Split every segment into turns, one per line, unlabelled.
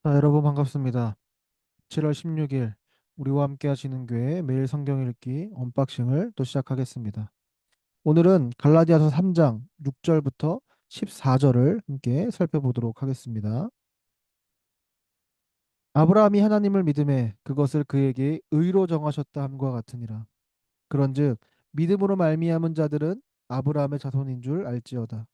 자, 여러분 반갑습니다. 7월 16일 우리와 함께 하시는 교회 매일 성경 읽기 언박싱을 또 시작하겠습니다. 오늘은 갈라디아서 3장 6절부터 14절을 함께 살펴보도록 하겠습니다. 아브라함이 하나님을 믿음에 그것을 그에게 의로 정하셨다 함과 같으니라. 그런즉 믿음으로 말미암은 자들은 아브라함의 자손인 줄 알지어다.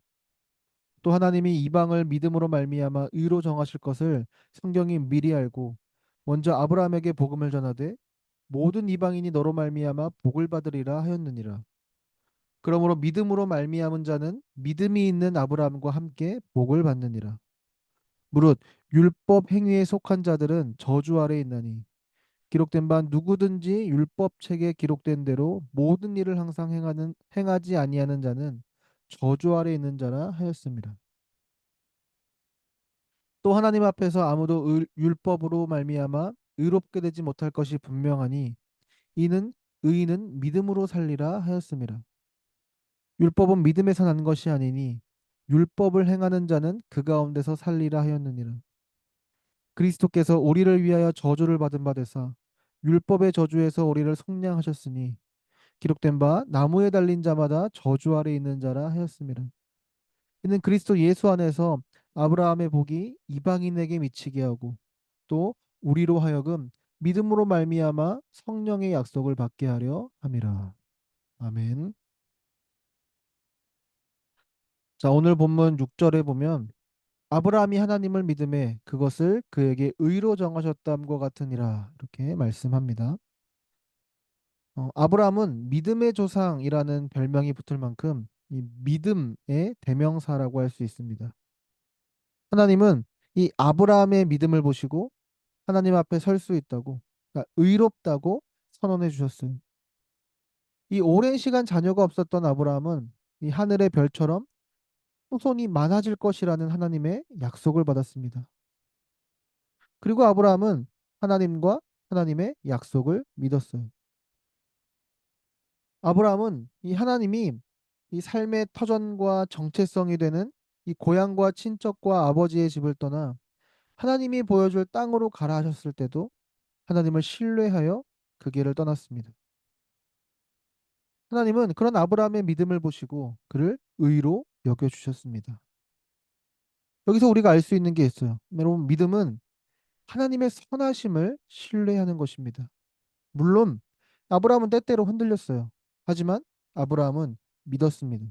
또 하나님이 이방을 믿음으로 말미암아 의로 정하실 것을 성경이 미리 알고 먼저 아브라함에게 복음을 전하되 모든 이방인이 너로 말미암아 복을 받으리라 하였느니라. 그러므로 믿음으로 말미암은 자는 믿음이 있는 아브라함과 함께 복을 받느니라. 무릇 율법 행위에 속한 자들은 저주 아래 있나니 기록된 바 누구든지 율법 책에 기록된 대로 모든 일을 항상 행하지 아니하는 자는 저주 아래 있는 자라 하였습니다. 또 하나님 앞에서 아무도 율법으로 말미암아 의롭게 되지 못할 것이 분명하니 이는 의인은 믿음으로 살리라 하였습니다. 율법은 믿음에서 난 것이 아니니 율법을 행하는 자는 그 가운데서 살리라 하였느니라. 그리스도께서 우리를 위하여 저주를 받은 바 되사 율법의 저주에서 우리를 속량하셨으니 기록된 바 나무에 달린 자마다 저주 아래 있는 자라 하였습니다. 이는 그리스도 예수 안에서 아브라함의 복이 이방인에게 미치게 하고 또 우리로 하여금 믿음으로 말미암아 성령의 약속을 받게 하려 함이라. 아멘. 자, 오늘 본문 6절에 보면 아브라함이 하나님을 믿음에 그것을 그에게 의로 정하셨다함과 같으니라 이렇게 말씀합니다. 아브라함은 믿음의 조상이라는 별명이 붙을 만큼 이 믿음의 대명사라고 할 수 있습니다. 하나님은 이 아브라함의 믿음을 보시고 하나님 앞에 설 수 있다고, 그러니까 의롭다고 선언해 주셨어요. 이 오랜 시간 자녀가 없었던 아브라함은 이 하늘의 별처럼 후손이 많아질 것이라는 하나님의 약속을 받았습니다. 그리고 아브라함은 하나님과 하나님의 약속을 믿었어요. 아브라함은 이 하나님이 이 삶의 터전과 정체성이 되는 이 고향과 친척과 아버지의 집을 떠나 하나님이 보여줄 땅으로 가라 하셨을 때도 하나님을 신뢰하여 그 길을 떠났습니다. 하나님은 그런 아브라함의 믿음을 보시고 그를 의로 여겨주셨습니다. 여기서 우리가 알 수 있는 게 있어요. 여러분, 믿음은 하나님의 선하심을 신뢰하는 것입니다. 물론 아브라함은 때때로 흔들렸어요. 하지만 아브라함은 믿었습니다.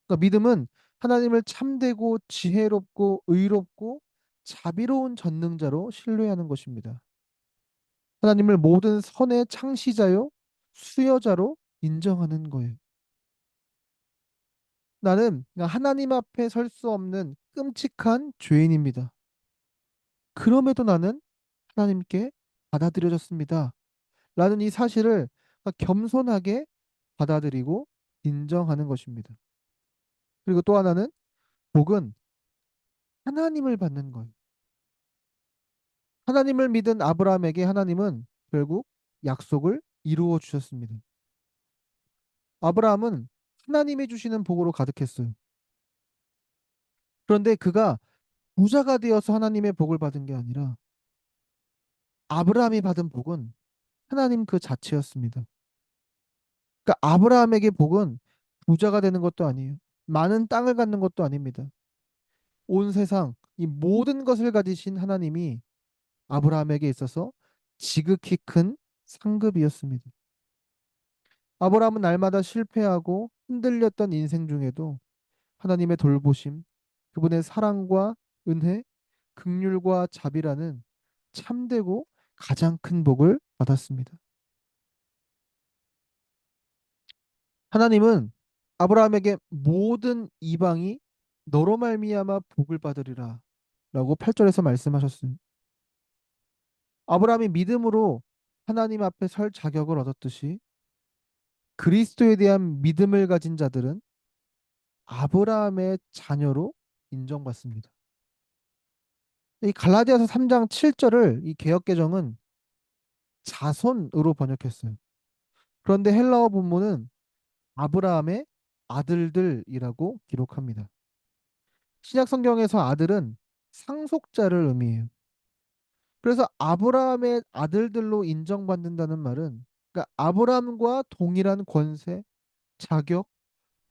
그러니까 믿음은 하나님을 참되고 지혜롭고 의롭고 자비로운 전능자로 신뢰하는 것입니다. 하나님을 모든 선의 창시자요 수여자로 인정하는 거예요. 나는 하나님 앞에 설 수 없는 끔찍한 죄인입니다. 그럼에도 나는 하나님께 받아들여졌습니다. 라는 이 사실을 겸손하게 받아들이고 인정하는 것입니다. 그리고 또 하나는 복은 하나님을 받는 거예요. 하나님을 믿은 아브라함에게 하나님은 결국 약속을 이루어 주셨습니다. 아브라함은 하나님이 주시는 복으로 가득했어요. 그런데 그가 부자가 되어서 하나님의 복을 받은 게 아니라 아브라함이 받은 복은 하나님 그 자체였습니다. 그러니까 아브라함에게 복은 부자가 되는 것도 아니에요. 많은 땅을 갖는 것도 아닙니다. 온 세상, 이 모든 것을 가지신 하나님이 아브라함에게 있어서 지극히 큰 상급이었습니다. 아브라함은 날마다 실패하고 흔들렸던 인생 중에도 하나님의 돌보심, 그분의 사랑과 은혜, 긍휼과 자비라는 참되고 가장 큰 복을 받았습니다. 하나님은 아브라함에게 모든 이방이 너로 말미암아 복을 받으리라 라고 8절에서 말씀하셨어요. 아브라함이 믿음으로 하나님 앞에 설 자격을 얻었듯이 그리스도에 대한 믿음을 가진 자들은 아브라함의 자녀로 인정받습니다. 이 갈라디아서 3장 7절을 이 개역개정은 자손으로 번역했어요. 그런데 헬라어 본문은 아브라함의 아들들이라고 기록합니다. 신약 성경에서 아들은 상속자를 의미해요. 그래서 아브라함의 아들들로 인정받는다는 말은 그러니까 아브라함과 동일한 권세, 자격,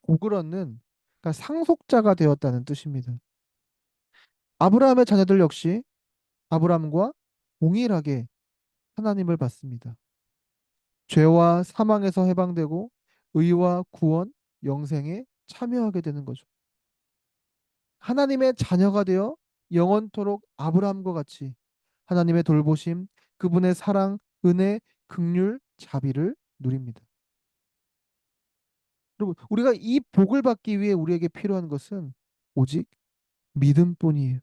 복을 얻는 그러니까 상속자가 되었다는 뜻입니다. 아브라함의 자녀들 역시 아브라함과 동일하게 하나님을 받습니다. 죄와 사망에서 해방되고 의와 구원, 영생에 참여하게 되는 거죠. 하나님의 자녀가 되어 영원토록 아브라함과 같이 하나님의 돌보심, 그분의 사랑, 은혜, 긍휼, 자비를 누립니다. 여러분, 우리가 이 복을 받기 위해 우리에게 필요한 것은 오직 믿음뿐이에요.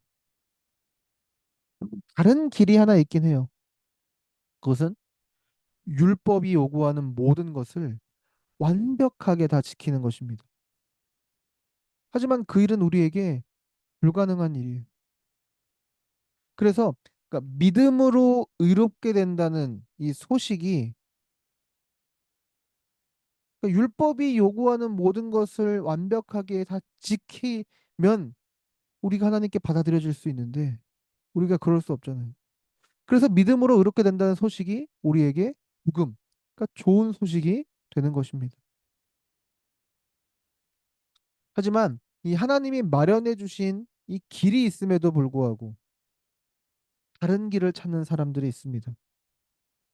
다른 길이 하나 있긴 해요. 그것은 율법이 요구하는 모든 것을 완벽하게 다 지키는 것입니다. 하지만 그 일은 우리에게 불가능한 일이에요. 그래서 그러니까 믿음으로 의롭게 된다는 이 소식이 그러니까 율법이 요구하는 모든 것을 완벽하게 다 지키면 우리가 하나님께 받아들여질 수 있는데 우리가 그럴 수 없잖아요. 그래서 믿음으로 의롭게 된다는 소식이 우리에게 복음, 그러니까 좋은 소식이 되는 것입니다. 하지만 이 하나님이 마련해 주신 이 길이 있음에도 불구하고 다른 길을 찾는 사람들이 있습니다.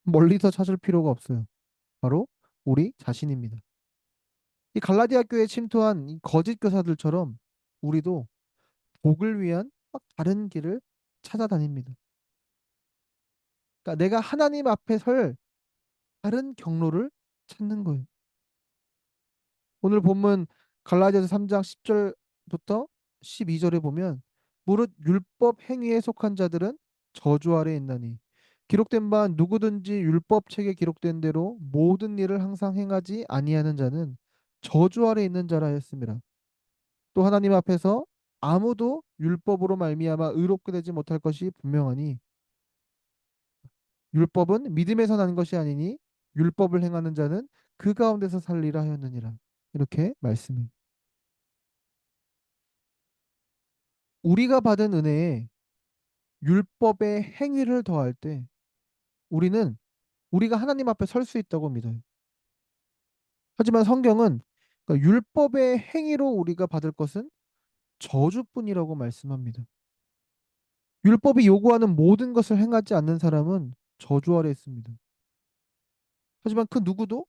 멀리서 찾을 필요가 없어요. 바로 우리 자신입니다. 이 갈라디아 교회에 침투한 이 거짓 교사들처럼 우리도 복을 위한 막 다른 길을 찾아다닙니다. 그러니까 내가 하나님 앞에 설 다른 경로를 찾는 거예요. 오늘 본문 갈라디아서 3장 10절부터 12절에 보면 무릇 율법 행위에 속한 자들은 저주 아래 있나니 기록된 바 누구든지 율법 책에 기록된 대로 모든 일을 항상 행하지 아니하는 자는 저주 아래 있는 자라 하였습니다. 또 하나님 앞에서 아무도 율법으로 말미암아 의롭게 되지 못할 것이 분명하니 율법은 믿음에서 난 것이 아니니 율법을 행하는 자는 그 가운데서 살리라 하였느니라. 이렇게 말씀이. 우리가 받은 은혜에 율법의 행위를 더할 때 우리는 우리가 하나님 앞에 설 수 있다고 믿어요. 하지만 성경은 그러니까 율법의 행위로 우리가 받을 것은 저주뿐이라고 말씀합니다. 율법이 요구하는 모든 것을 행하지 않는 사람은 저주 아래 있습니다. 하지만 그 누구도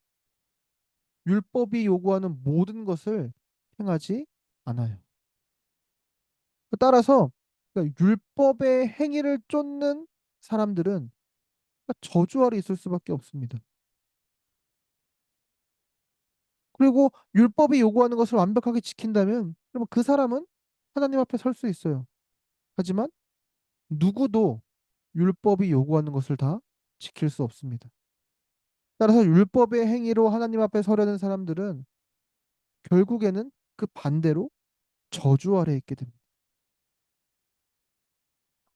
율법이 요구하는 모든 것을 행하지 않아요. 따라서 그러니까 율법의 행위를 쫓는 사람들은 저주 아래 있을 수밖에 없습니다. 그리고 율법이 요구하는 것을 완벽하게 지킨다면 그러면 그 사람은 하나님 앞에 설 수 있어요. 하지만 누구도 율법이 요구하는 것을 다 지킬 수 없습니다. 따라서 율법의 행위로 하나님 앞에 서려는 사람들은 결국에는 그 반대로 저주 아래 있게 됩니다.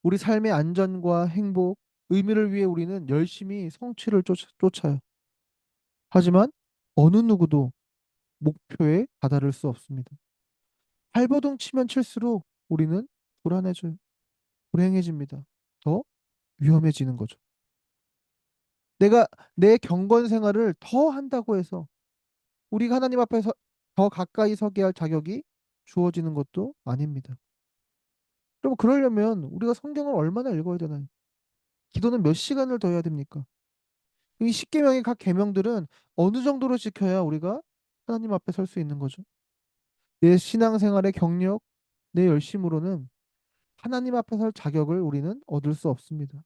우리 삶의 안전과 행복, 의미를 위해 우리는 열심히 성취를 쫓아요. 하지만 어느 누구도 목표에 다다를 수 없습니다. 발버둥 치면 칠수록 우리는 불안해져요. 불행해집니다. 더 위험해지는 거죠. 내가 내 경건 생활을 더 한다고 해서 우리가 하나님 앞에서 더 가까이 서게 할 자격이 주어지는 것도 아닙니다. 그럼 그러려면 우리가 성경을 얼마나 읽어야 되나요? 기도는 몇 시간을 더 해야 됩니까? 이 십계명의 각 계명들은 어느 정도로 지켜야 우리가 하나님 앞에 설 수 있는 거죠? 내 신앙생활의 경력, 내 열심으로는 하나님 앞에 설 자격을 우리는 얻을 수 없습니다.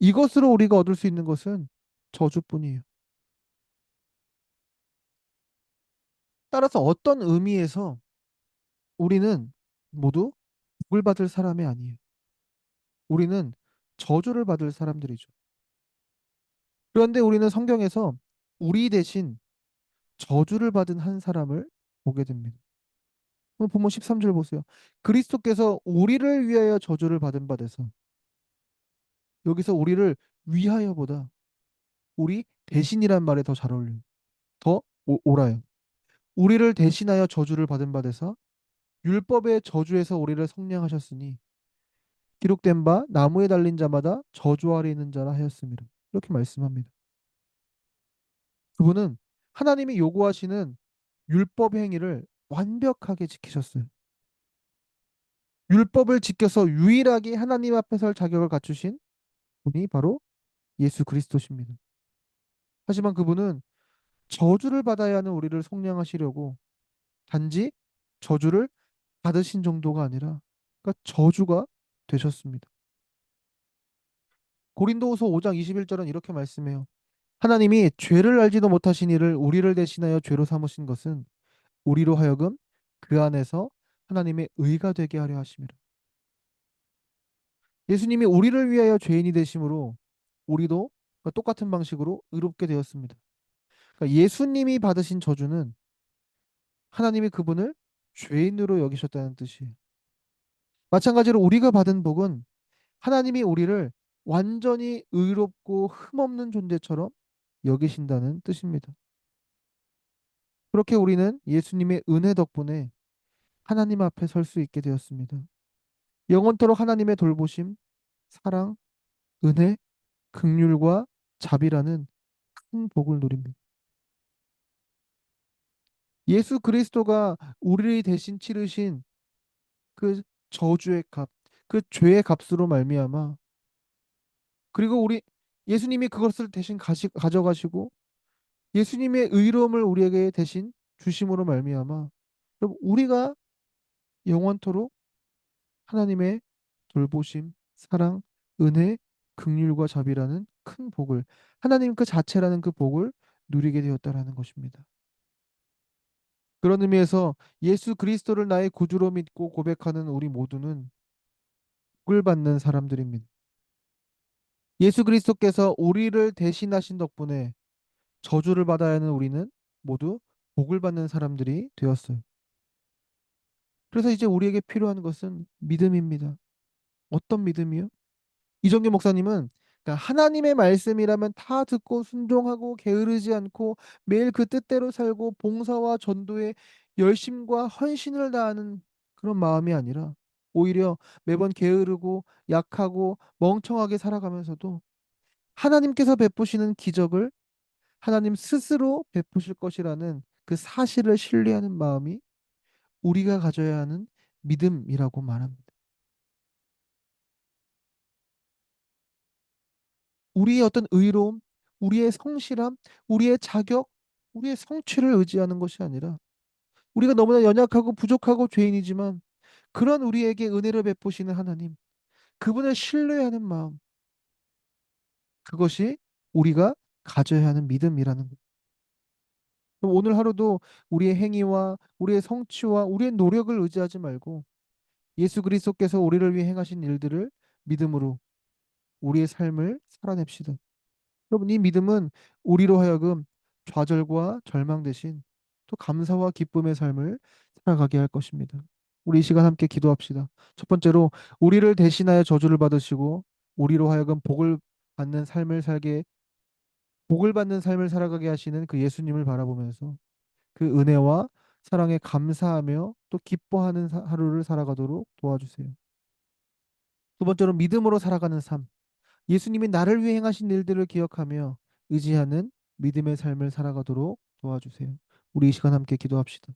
이것으로 우리가 얻을 수 있는 것은 저주뿐이에요. 따라서 어떤 의미에서 우리는 모두 복을 받을 사람이 아니에요. 우리는 저주를 받을 사람들이죠. 그런데 우리는 성경에서 우리 대신 저주를 받은 한 사람을 보게 됩니다. 오늘 본문 13절 보세요. 그리스도께서 우리를 위하여 저주를 받은 바 돼서 여기서 우리를 위하여보다 우리 대신이란 말에 더 잘 어울려요. 더 옳아요. 우리를 대신하여 저주를 받은 바 돼서 율법의 저주에서 우리를 속량하셨으니 기록된 바 나무에 달린 자마다 저주 아래 있는 자라 하였습니다. 이렇게 말씀합니다. 그분은 하나님이 요구하시는 율법 행위를 완벽하게 지키셨어요. 율법을 지켜서 유일하게 하나님 앞에 설 자격을 갖추신 분이 바로 예수 그리스도십니다. 하지만 그분은 저주를 받아야 하는 우리를 속량하시려고 단지 저주를 받으신 정도가 아니라 그러니까 저주가 되셨습니다. 고린도후서 5장 21절은 이렇게 말씀해요. 하나님이 죄를 알지도 못하신 이를 우리를 대신하여 죄로 삼으신 것은 우리로 하여금 그 안에서 하나님의 의가 되게 하려 하심이라. 예수님이 우리를 위하여 죄인이 되심으로 우리도 똑같은 방식으로 의롭게 되었습니다. 그러니까 예수님이 받으신 저주는 하나님이 그분을 죄인으로 여기셨다는 뜻이에요. 마찬가지로 우리가 받은 복은 하나님이 우리를 완전히 의롭고 흠없는 존재처럼 여기신다는 뜻입니다. 그렇게 우리는 예수님의 은혜 덕분에 하나님 앞에 설 수 있게 되었습니다. 영원토록 하나님의 돌보심, 사랑, 은혜, 긍휼과 자비라는 큰 복을 누립니다. 예수 그리스도가 우리 대신 치르신 그 저주의 값, 그 죄의 값으로 말미암아 그리고 우리 예수님이 그것을 대신 가져가시고 예수님의 의로움을 우리에게 대신 주심으로 말미암아 여러분 우리가 영원토록 하나님의 돌보심, 사랑, 은혜, 긍휼과 자비라는 큰 복을 하나님 그 자체라는 그 복을 누리게 되었다라는 것입니다. 그런 의미에서 예수 그리스도를 나의 구주로 믿고 고백하는 우리 모두는 복을 받는 사람들입니다. 예수 그리스도께서 우리를 대신하신 덕분에 저주를 받아야 하는 우리는 모두 복을 받는 사람들이 되었어요. 그래서 이제 우리에게 필요한 것은 믿음입니다. 어떤 믿음이요? 이정규 목사님은 그러니까 하나님의 말씀이라면 다 듣고 순종하고 게으르지 않고 매일 그 뜻대로 살고 봉사와 전도에 열심과 헌신을 다하는 그런 마음이 아니라 오히려 매번 게으르고 약하고 멍청하게 살아가면서도 하나님께서 베푸시는 기적을 하나님 스스로 베푸실 것이라는 그 사실을 신뢰하는 마음이 우리가 가져야 하는 믿음이라고 말합니다. 우리의 어떤 의로움, 우리의 성실함, 우리의 자격, 우리의 성취를 의지하는 것이 아니라 우리가 너무나 연약하고 부족하고 죄인이지만 그런 우리에게 은혜를 베푸시는 하나님, 그분을 신뢰하는 마음, 그것이 우리가 가져야 하는 믿음이라는 것. 그럼 오늘 하루도 우리의 행위와 우리의 성취와 우리의 노력을 의지하지 말고 예수 그리스도께서 우리를 위해 행하신 일들을 믿음으로 우리의 삶을 살아냅시다. 여러분, 이 믿음은 우리로 하여금 좌절과 절망 대신 또 감사와 기쁨의 삶을 살아가게 할 것입니다. 우리 이 시간 함께 기도합시다. 첫 번째로 우리를 대신하여 저주를 받으시고 우리로 하여금 복을 받는 삶을 살아가게 하시는 그 예수님을 바라보면서 그 은혜와 사랑에 감사하며 또 기뻐하는 하루를 살아가도록 도와주세요. 두 번째로 믿음으로 살아가는 삶. 예수님이 나를 위해 행하신 일들을 기억하며 의지하는 믿음의 삶을 살아가도록 도와주세요. 우리 이 시간 함께 기도합시다.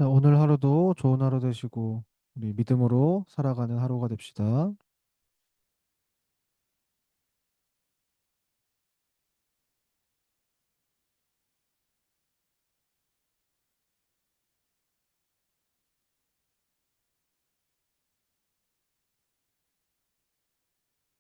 자, 오늘 하루도 좋은 하루 되시고 우리 믿음으로 살아가는 하루가 됩시다.